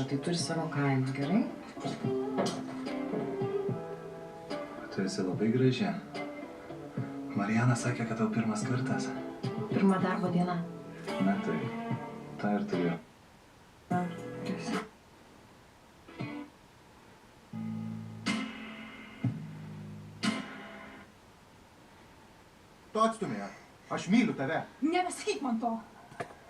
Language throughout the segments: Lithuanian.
Tai turi savo kainą, gerai? Tu esi labai graži. Marijana sakė, kad tau pirmas kartas. Pirma darbo diena. Na tai, tą ir turiu. Tu atstumė. Aš myliu tave. Nebesakyk man to.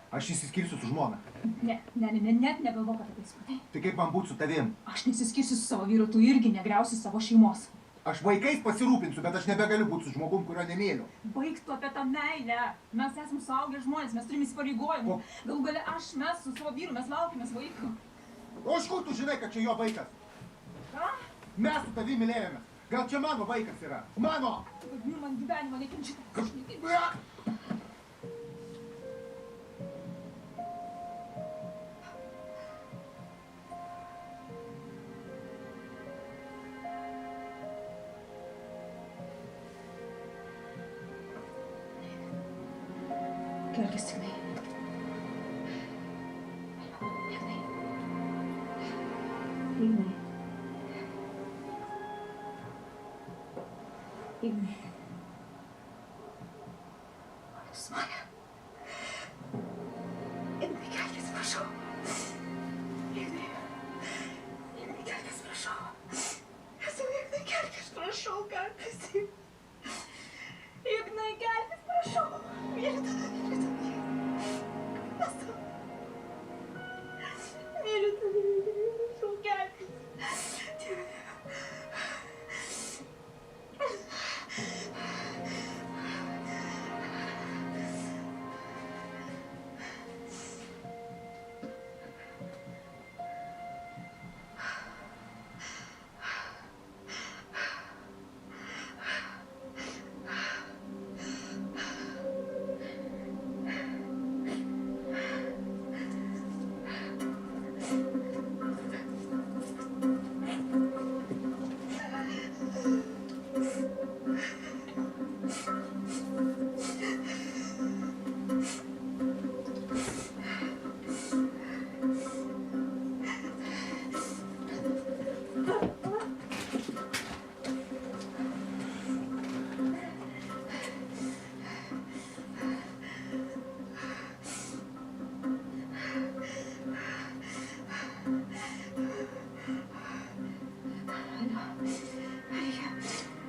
Aš išsiskirsiu su žmona. Net negalvok apie tai. Tai kaip man būti su tavim? Aš nesiskirsiu su savo vyru, tu irgi negriausi savo šeimos. Aš vaikais pasirūpinsiu, bet aš nebegaliu būti su žmogum, kurio nemėliu. Baik tu apie tą meilę. Mes esame suaugę žmonės, mes turime įsipareigojimų. Galų gale mes su savo vyru, mes laukimės vaikų. O iš kur tu žinai, kad čia jo vaikas? Ką? Mes su tavimi mylėjomės. Gal čia mano vaikas yra? Mano! Tu vadini man gyvenimą nekenčiu. Kelkis, Ignai. Ignai. Ignai. Ignai. Jūs mane. Ignai, kelkis, prašau. Ignai. Ignai, kelkis, prašau. Ignai, kelkis, prašau, kelkis. Ignai, kelkis, prašau. Myliu tave, myliu tave. Myliu tave, prašau, kelkis.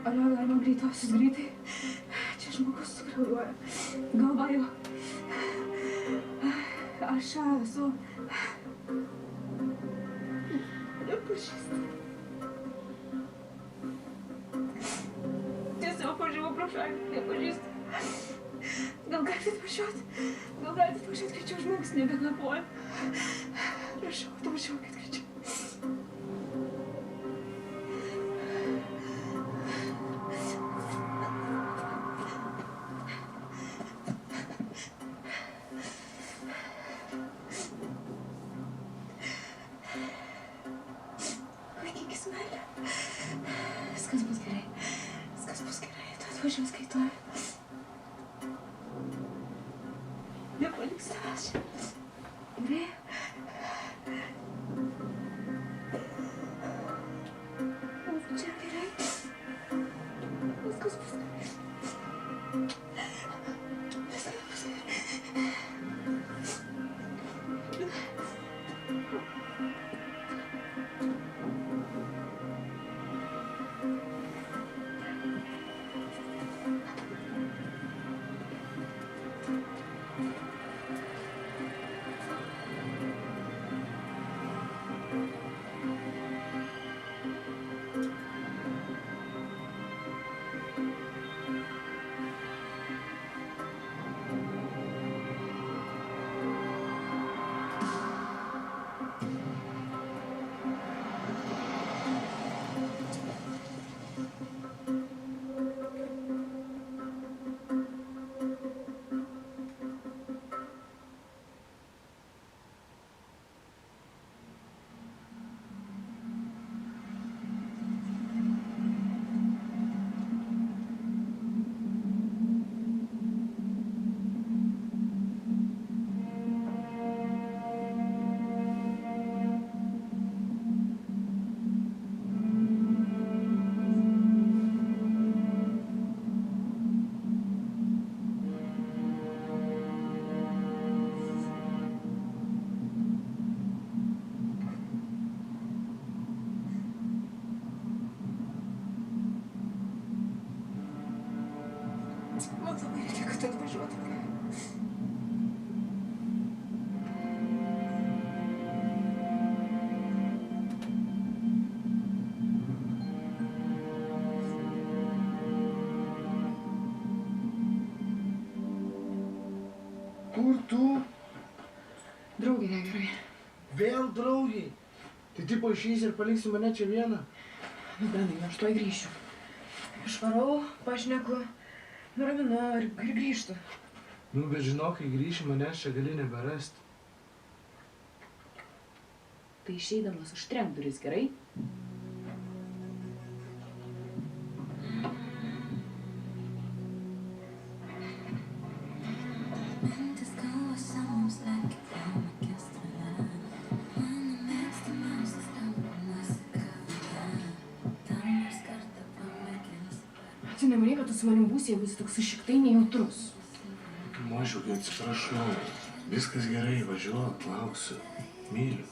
Alio, galima greitosius greitai. Čia žmogus sukraujuoja. Galva jo. Aš esu... nepažįstu. Tiesiog važiavau pro šalį, nepažįstu. Gal galite atvažiuoti? Gal galite atvažiuoti, kai čia žmogus nebekvėpuoja? Prašau, atvažiuokit, kai čia. Viskas bus gerai. Viskas bus gerai. Tu atvažiuos, kai tu. Nepaliks tavęs čia. Gerai? Čia gerai. Viskas bus gerai. Viskas bus gerai. tu? Draugė negerai. Vėl draugiai. Tai tipo išeisi ir paliksi mane čia vieną? Nu, Benai, aš tuoj grįšiu. Išvarau, pašneku, nuraminu ir grįžtu. Nu, bet žinok, kai grįši, manęs čia gali neberasti. Tai išeidamas užtrenk duris, gerai? Tu nemanai, kad tu su manim būsi, jeigu esi toks sušiktai nejautrus. Mažiukai, atsiprašau. Viskas gerai, važiuok, lauksiu. Myliu.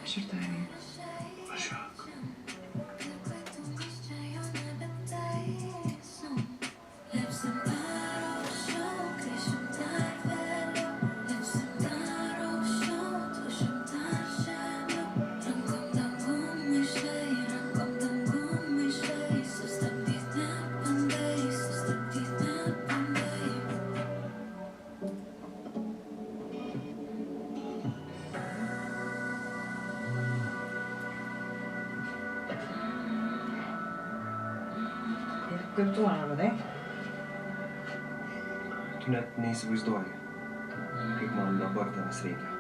Aš ir tave myliu. Važiuok. Kaip tu mane vadai? Tu net neįsivaizduoji, kaip man dabar tavęs reikia.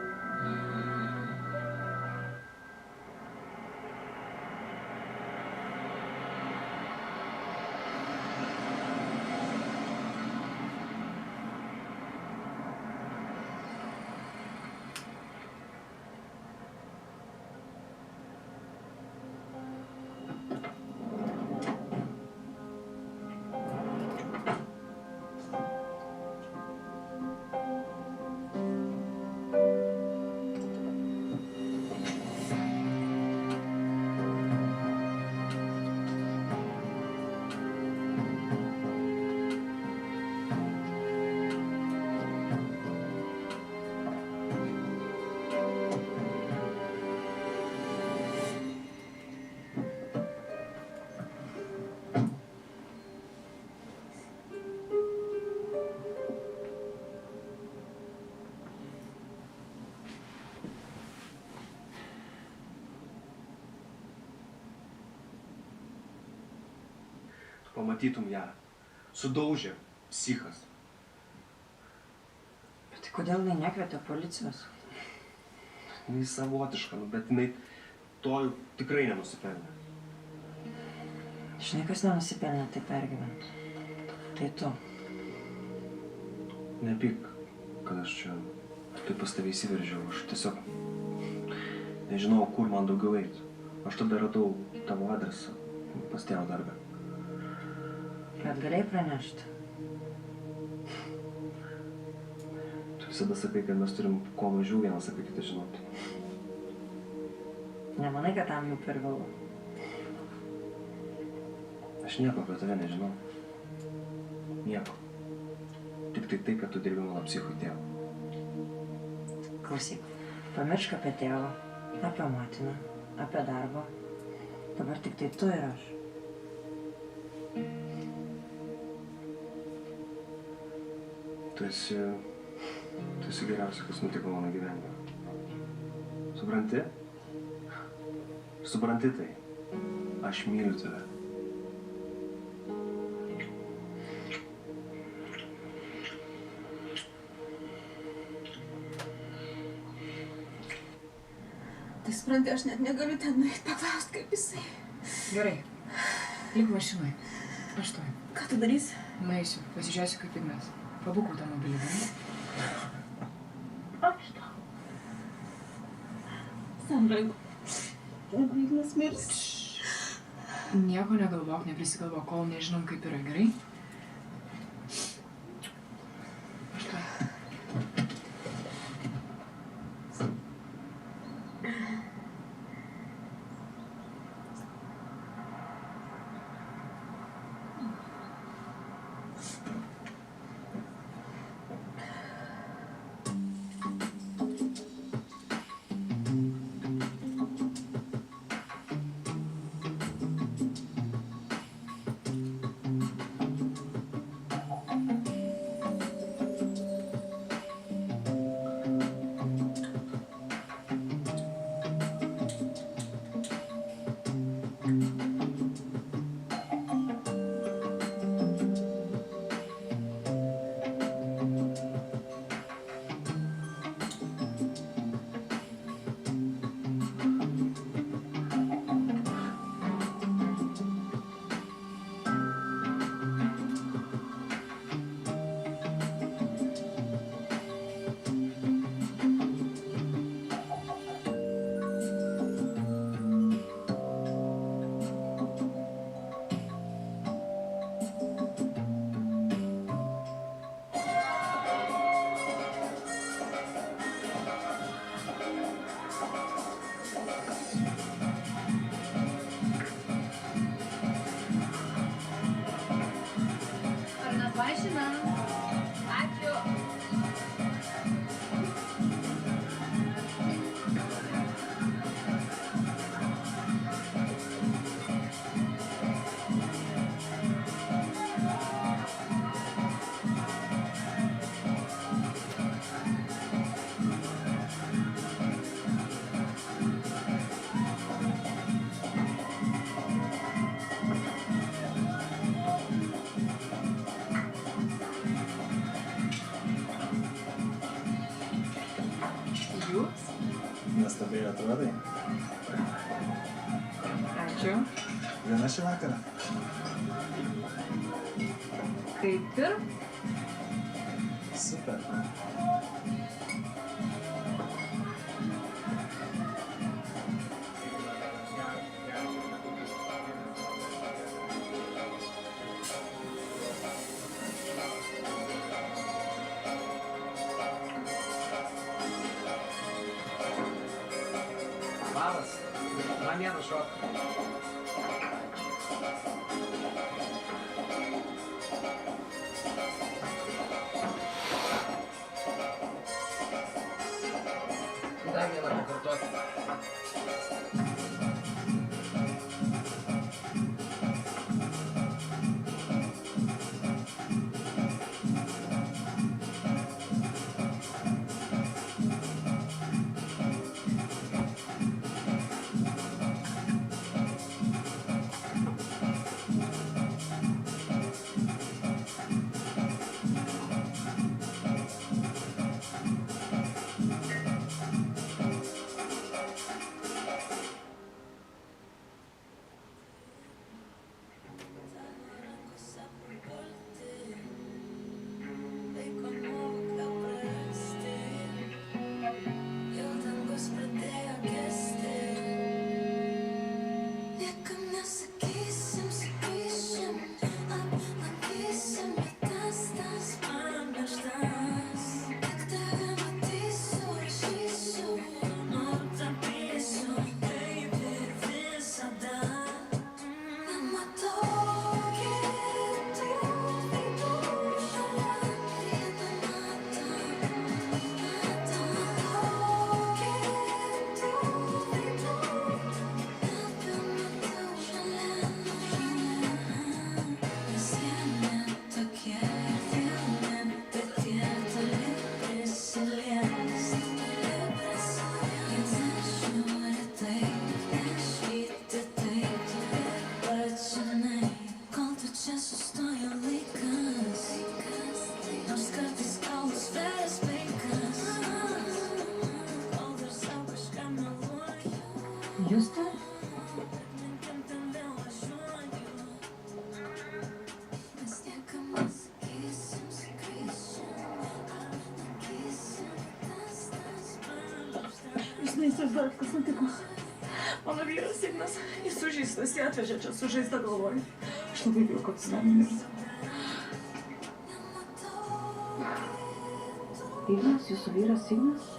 Pamatytum ją. Sudaužė. Psichas. Bet tai kodėl jinai nekvietė policijos? Jinai savotiška, bet jinai to jau tikrai nenusipelnė. Žinai, kas nenusipelnė taip pergyventi? Tai tu. Nepyk, kad aš čia taip pas tave įsiveržiau. Aš tiesiog nežinau, kur man daugiau eiti. Aš tada radau tavo adresą pas tėvo darbę. Bet galėjai pranešti. Tu visada sakai, kad mes turim kuo mažiau vienas apie kitą žinoti. Nemanai, kad tam jau per vėlu? Aš nieko apie tave nežinau. Nieko. Tik tai, kad tu dirbi mano psichui tėvą. Klausyk, pamiršk apie tėvą, apie motiną, apie darbą. Dabar tik tai tu ir aš. Tu esi geriausia, kas nutiko mano gyvenime. Supranti? Supranti tai? Aš myliu tave. Tai supranti, aš net negaliu ten nueiti paklausti, kaip jisai. Gerai, lik mašinoj. Aš tuoj. Ką tu darysi? Nueisiu, pasižiūrėsiu kaip Ignas. Pabūk automobilį, gerai? Aš tau. Sandra, jeigu Ignas mirs. Nieko negalvok, neprisigalvok, kol nežinom kaip yra, gerai? Aš tuoj. Mašina. Ačiū. Jūs? Nuostabiai atrodai. Ačiū. Viena šį vakarą. Kaip ir? Super. Labas. Man vienas šok. Dar vieną pakartoti. Juste? Jūs neįsivaizduojat, kas nutiko. Mano vyras Ignas, jis sužeistas, jį atvežė čia sužeistą galvoj. Aš labai bijau, kad jis nenumirs. Ignas, jūsų vyras Ignas?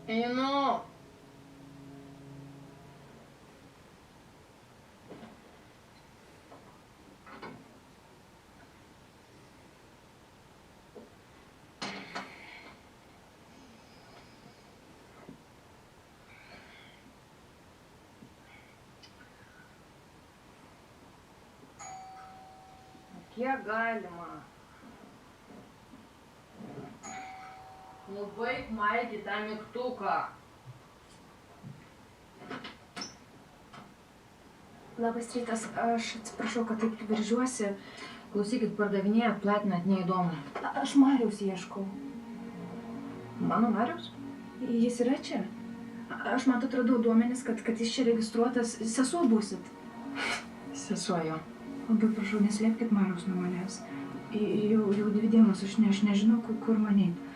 Einu. kiek galima? Nu, baig maigyti tą mygtuką. Labas rytas, aš atsiprašau, kad taip veržiuosi. Klausykit, pardavinėjat, platinat, neįdomu. Aš Mariaus ieškau. Mano Mariaus? Jis yra čia. Aš mat atradau duomenis, kad jis čia registruotas. Sesuo būsit. Sesuo jo. Labai prašau, neslėpkit Mariaus nuo manęs. Jau 2 dienos aš nežinau, kur man eit.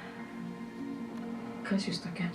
Kas jūs tokia?